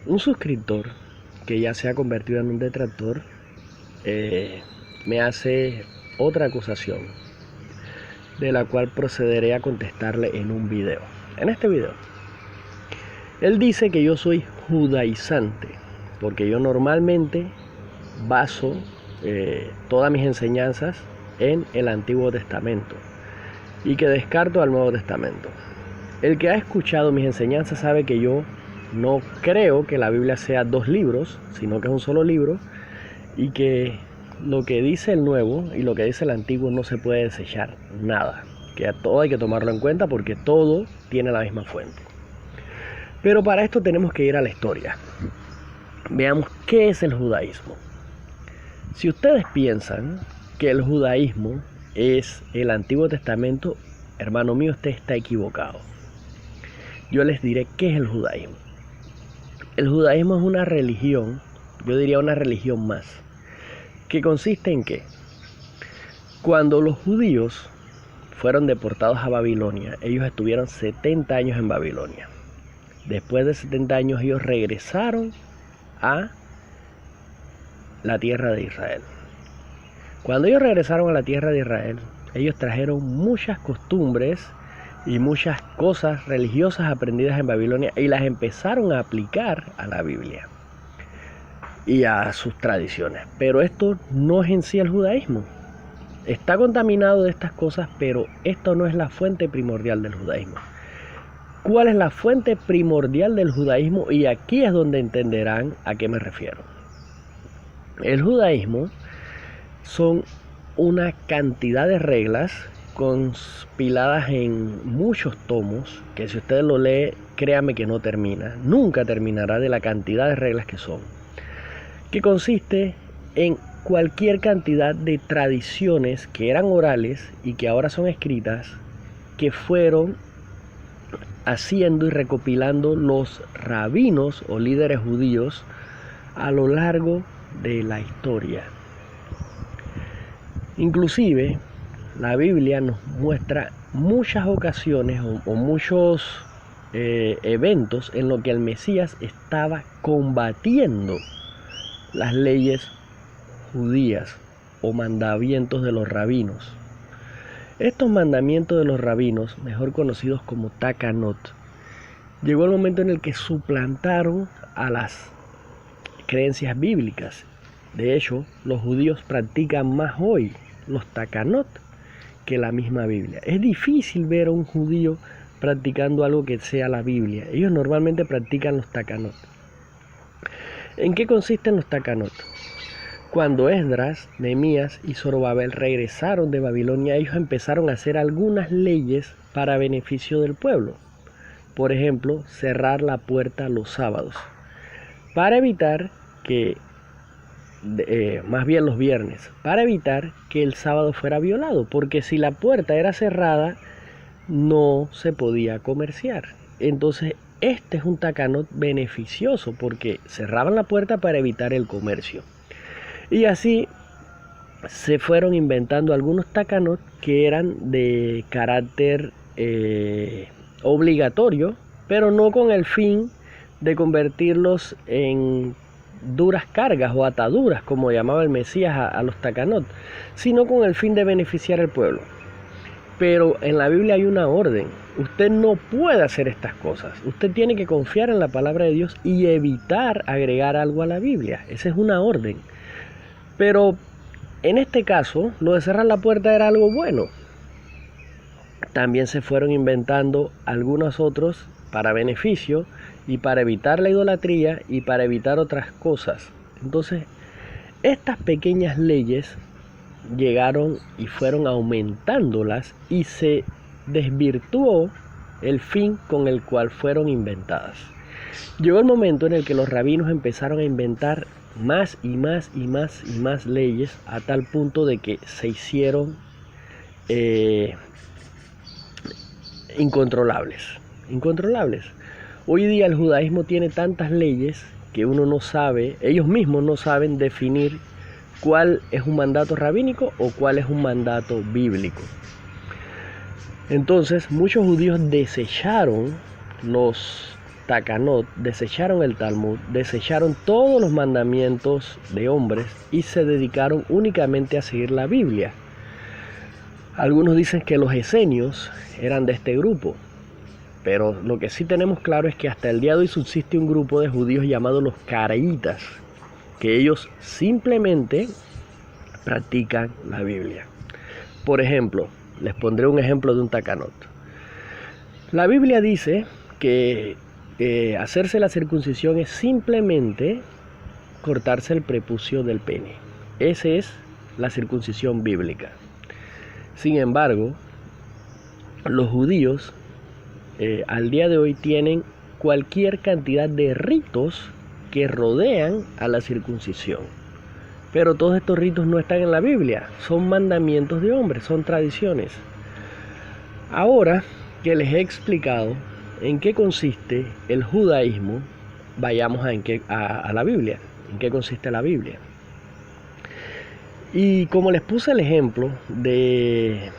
un suscriptor que ya se ha convertido en un detractor me hace otra acusación, de la cual procederé a contestarle en un video. En este video, él dice que yo soy judaizante, porque yo normalmente baso todas mis enseñanzas en el Antiguo Testamento y que descarto al Nuevo Testamento. El que ha escuchado mis enseñanzas sabe que yo no creo que la Biblia sea 2 libros, sino que es un solo libro, y que lo que dice el Nuevo y lo que dice el Antiguo no se puede desechar nada, que a todo hay que tomarlo en cuenta porque todo tiene la misma fuente. Pero para esto tenemos que ir a la historia. Veamos qué es el judaísmo. Si ustedes piensan que el judaísmo es el Antiguo Testamento, hermano mío, usted está equivocado. Yo les diré qué es el judaísmo. El judaísmo es una religión, yo diría una religión más, que consiste en que cuando los judíos fueron deportados a Babilonia, ellos estuvieron 70 años en Babilonia. Después de 70 años ellos regresaron a la tierra de Israel. Cuando ellos regresaron a la tierra de Israel, ellos trajeron muchas costumbres y muchas cosas religiosas aprendidas en Babilonia y las empezaron a aplicar a la Biblia y a sus tradiciones. Pero esto no es en sí el judaísmo. Está contaminado de estas cosas, pero esto no es la fuente primordial del judaísmo. ¿Cuál es la fuente primordial del judaísmo? Y aquí es donde entenderán a qué me refiero. El judaísmo son una cantidad de reglas compiladas en muchos tomos, que si usted lo lee, créame que no termina, nunca terminará de la cantidad de reglas que son, que consiste en cualquier cantidad de tradiciones que eran orales y que ahora son escritas, que fueron haciendo y recopilando los rabinos o líderes judíos a lo largo de la historia. Inclusive la Biblia nos muestra muchas ocasiones o muchos eventos en los que el Mesías estaba combatiendo las leyes judías o mandamientos de los rabinos. Estos mandamientos de los rabinos, mejor conocidos como Takanot, llegó el momento en el que suplantaron a las creencias bíblicas. De hecho, los judíos practican más hoy los Takanot que la misma Biblia. Es difícil ver a un judío practicando algo que sea la Biblia. Ellos normalmente practican los Takanot. ¿En qué consisten los Takanot? Cuando Esdras, Nehemías y Zorobabel regresaron de Babilonia, ellos empezaron a hacer algunas leyes para beneficio del pueblo. Por ejemplo, cerrar la puerta los sábados, para evitar que, más bien los viernes, para evitar que el sábado fuera violado, porque si la puerta era cerrada, no se podía comerciar. Entonces, este es un takanot beneficioso, porque cerraban la puerta para evitar el comercio. Y así se fueron inventando algunos takanot que eran de carácter obligatorio, pero no con el fin de convertirlos en duras cargas o ataduras, como llamaba el Mesías a los takanot, sino con el fin de beneficiar al pueblo. Pero en la Biblia hay una orden. Usted no puede hacer estas cosas. Usted tiene que confiar en la palabra de Dios y evitar agregar algo a la Biblia. Esa es una orden. Pero en este caso, lo de cerrar la puerta era algo bueno. También se fueron inventando algunos otros para beneficio y para evitar la idolatría y para evitar otras cosas. Entonces, estas pequeñas leyes llegaron y fueron aumentándolas y se desvirtuó el fin con el cual fueron inventadas. Llegó el momento en el que los rabinos empezaron a inventar más y más y más y más leyes, a tal punto de que se hicieron incontrolables. Hoy día el judaísmo tiene tantas leyes que uno no sabe, ellos mismos no saben definir cuál es un mandato rabínico o cuál es un mandato bíblico. Entonces muchos judíos desecharon los Takanot desecharon el Talmud, desecharon todos los mandamientos de hombres y se dedicaron únicamente a seguir la Biblia. Algunos dicen que los esenios eran de este grupo, pero lo que sí tenemos claro es que hasta el día de hoy subsiste un grupo de judíos llamados los caraítas, que ellos simplemente practican la Biblia. Por ejemplo, les pondré un ejemplo de un Takanot. La Biblia dice que hacerse la circuncisión es simplemente cortarse el prepucio del pene. Esa es la circuncisión bíblica. Sin embargo, los judíos al día de hoy tienen cualquier cantidad de ritos que rodean a la circuncisión. Pero todos estos ritos no están en la Biblia, son mandamientos de hombres, son tradiciones. Ahora que les he explicado en qué consiste el judaísmo, vayamos a la Biblia, en qué consiste la Biblia. Y como les puse el ejemplo de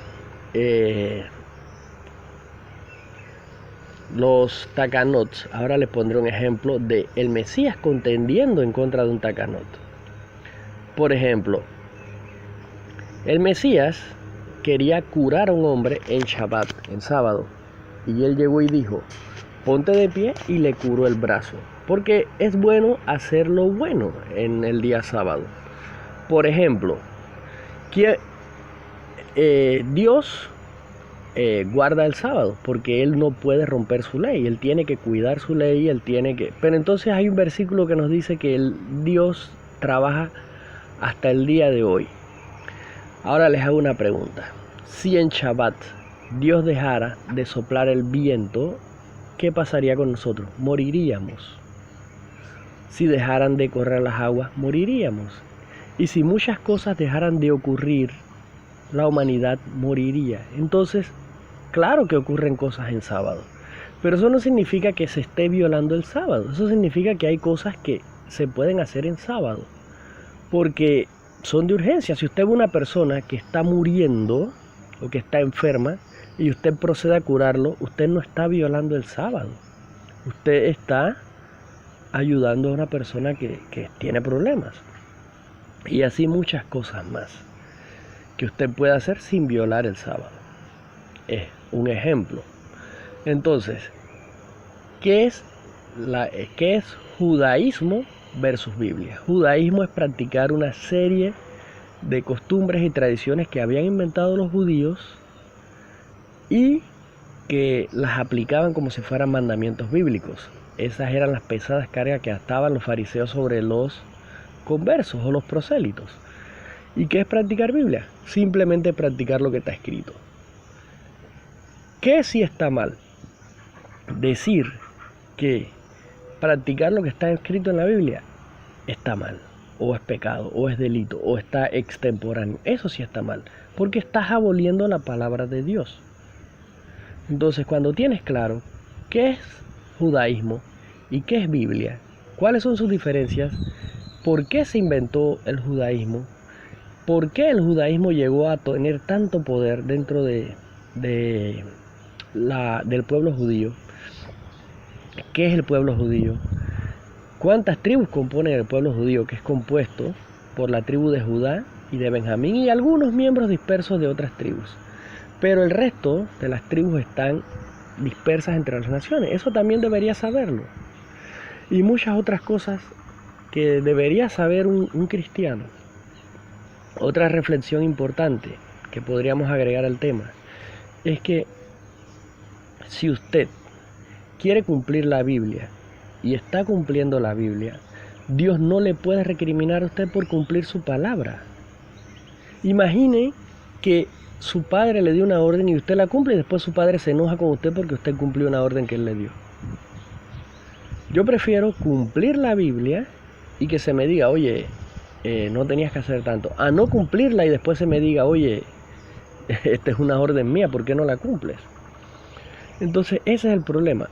los Takanots, ahora les pondré un ejemplo de el Mesías contendiendo en contra de un Takanot. Por ejemplo, el Mesías quería curar a un hombre en Shabbat, en sábado, y él llegó y dijo: ponte de pie, y le curó el brazo, porque es bueno hacer lo bueno en el día sábado. Por ejemplo, Dios guarda el sábado porque Él no puede romper su ley, Él tiene que cuidar su ley, Pero entonces hay un versículo que nos dice que Dios trabaja hasta el día de hoy. Ahora les hago una pregunta. Si en Shabbat Dios dejara de soplar el viento, ¿qué pasaría con nosotros? Moriríamos. Si dejaran de correr las aguas, moriríamos. Y si muchas cosas dejaran de ocurrir, la humanidad moriría. Entonces, claro que ocurren cosas en sábado, pero eso no significa que se esté violando el sábado. Eso significa que hay cosas que se pueden hacer en sábado, porque son de urgencia. Si usted ve una persona que está muriendo o que está enferma y usted procede a curarlo, usted no está violando el sábado. Usted está ayudando a una persona que tiene problemas. Y así muchas cosas más que usted puede hacer sin violar el sábado. Es un ejemplo. Entonces, ¿qué es judaísmo versus Biblia? Judaísmo es practicar una serie de costumbres y tradiciones que habían inventado los judíos y que las aplicaban como si fueran mandamientos bíblicos. Esas eran las pesadas cargas que ataban los fariseos sobre los conversos o los prosélitos. ¿Y qué es practicar Biblia? Simplemente practicar lo que está escrito. ¿Qué sí está mal? Decir que practicar lo que está escrito en la Biblia está mal, o es pecado, o es delito, o está extemporáneo. Eso sí está mal, porque estás aboliendo la palabra de Dios. Entonces, cuando tienes claro qué es judaísmo y qué es Biblia, cuáles son sus diferencias, por qué se inventó el judaísmo, por qué el judaísmo llegó a tener tanto poder dentro del pueblo judío, qué es el pueblo judío, cuántas tribus componen el pueblo judío, que es compuesto por la tribu de Judá y de Benjamín y algunos miembros dispersos de otras tribus. Pero el resto de las tribus están dispersas entre las naciones. Eso también debería saberlo. Y muchas otras cosas que debería saber un cristiano. Otra reflexión importante que podríamos agregar al tema es que si usted quiere cumplir la Biblia y está cumpliendo la Biblia, Dios no le puede recriminar a usted por cumplir su palabra. Imagine que su padre le dio una orden y usted la cumple y después su padre se enoja con usted porque usted cumplió una orden que él le dio. Yo prefiero cumplir la Biblia y que se me diga: oye, no tenías que hacer tanto, a no cumplirla y después se me diga: oye, esta es una orden mía, ¿por qué no la cumples? Entonces ese es el problema,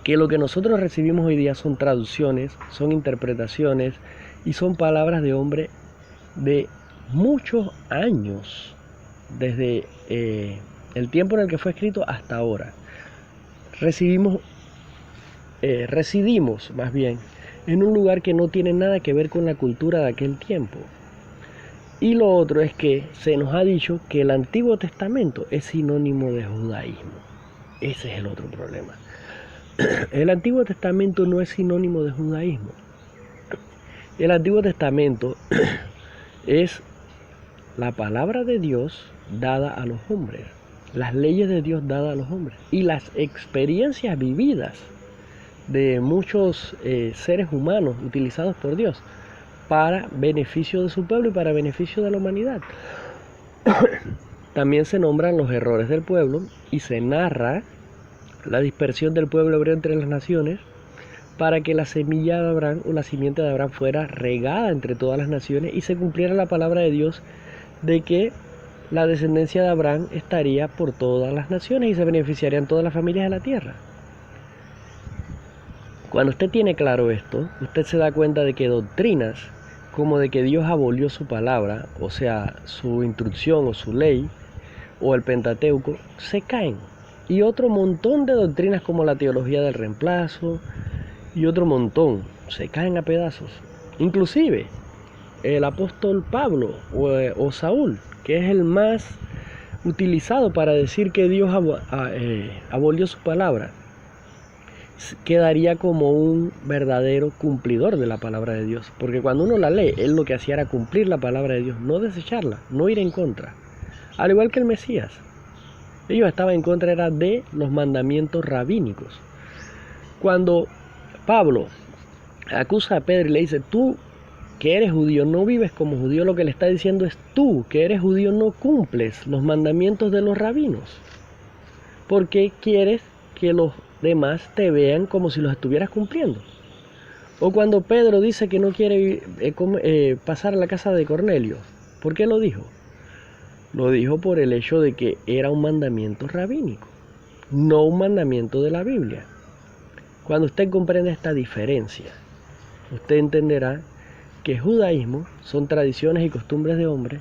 que lo que nosotros recibimos hoy día son traducciones, son interpretaciones y son palabras de hombre de muchos años, desde el tiempo en el que fue escrito hasta ahora. Recibimos residimos más bien en un lugar que no tiene nada que ver con la cultura de aquel tiempo. Y lo otro es que se nos ha dicho que el Antiguo Testamento es sinónimo de judaísmo. Ese es el otro problema. El Antiguo Testamento no es sinónimo de judaísmo. El Antiguo Testamento es la palabra de Dios dada a los hombres, las leyes de Dios dadas a los hombres y las experiencias vividas de muchos seres humanos utilizados por Dios para beneficio de su pueblo y para beneficio de la humanidad. También se nombran los errores del pueblo y se narra la dispersión del pueblo hebreo entre las naciones para que la semilla de Abraham o la simiente de Abraham fuera regada entre todas las naciones y se cumpliera la palabra de Dios de que la descendencia de Abraham estaría por todas las naciones y se beneficiarían todas las familias de la tierra. Cuando usted tiene claro esto, usted se da cuenta de que doctrinas como de que Dios abolió su palabra, o sea, su instrucción o su ley, o el Pentateuco, se caen. Y otro montón de doctrinas como la teología del reemplazo, y otro montón, se caen a pedazos. Inclusive, el apóstol Pablo o Saúl, que es el más utilizado para decir que Dios abolió su palabra, quedaría como un verdadero cumplidor de la palabra de Dios, porque cuando uno la lee, él lo que hacía era cumplir la palabra de Dios, no desecharla, no ir en contra, al igual que el Mesías. Ellos estaban en contra era de los mandamientos rabínicos. Cuando Pablo acusa a Pedro y le dice, tú que eres judío no vives como judío, lo que le está diciendo es, tú que eres judío no cumples los mandamientos de los rabinos, porque quieres que los demás te vean como si los estuvieras cumpliendo. O cuando Pedro dice que no quiere pasar a la casa de Cornelio, ¿por qué lo dijo? Lo dijo por el hecho de que era un mandamiento rabínico, no un mandamiento de la Biblia. Cuando usted comprende esta diferencia, usted entenderá que judaísmo son tradiciones y costumbres de hombres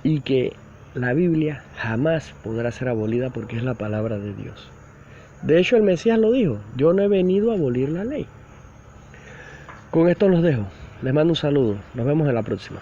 y que la Biblia jamás podrá ser abolida porque es la palabra de Dios. De hecho, el Mesías lo dijo, yo no he venido a abolir la ley. Con esto los dejo. Les mando un saludo. Nos vemos en la próxima.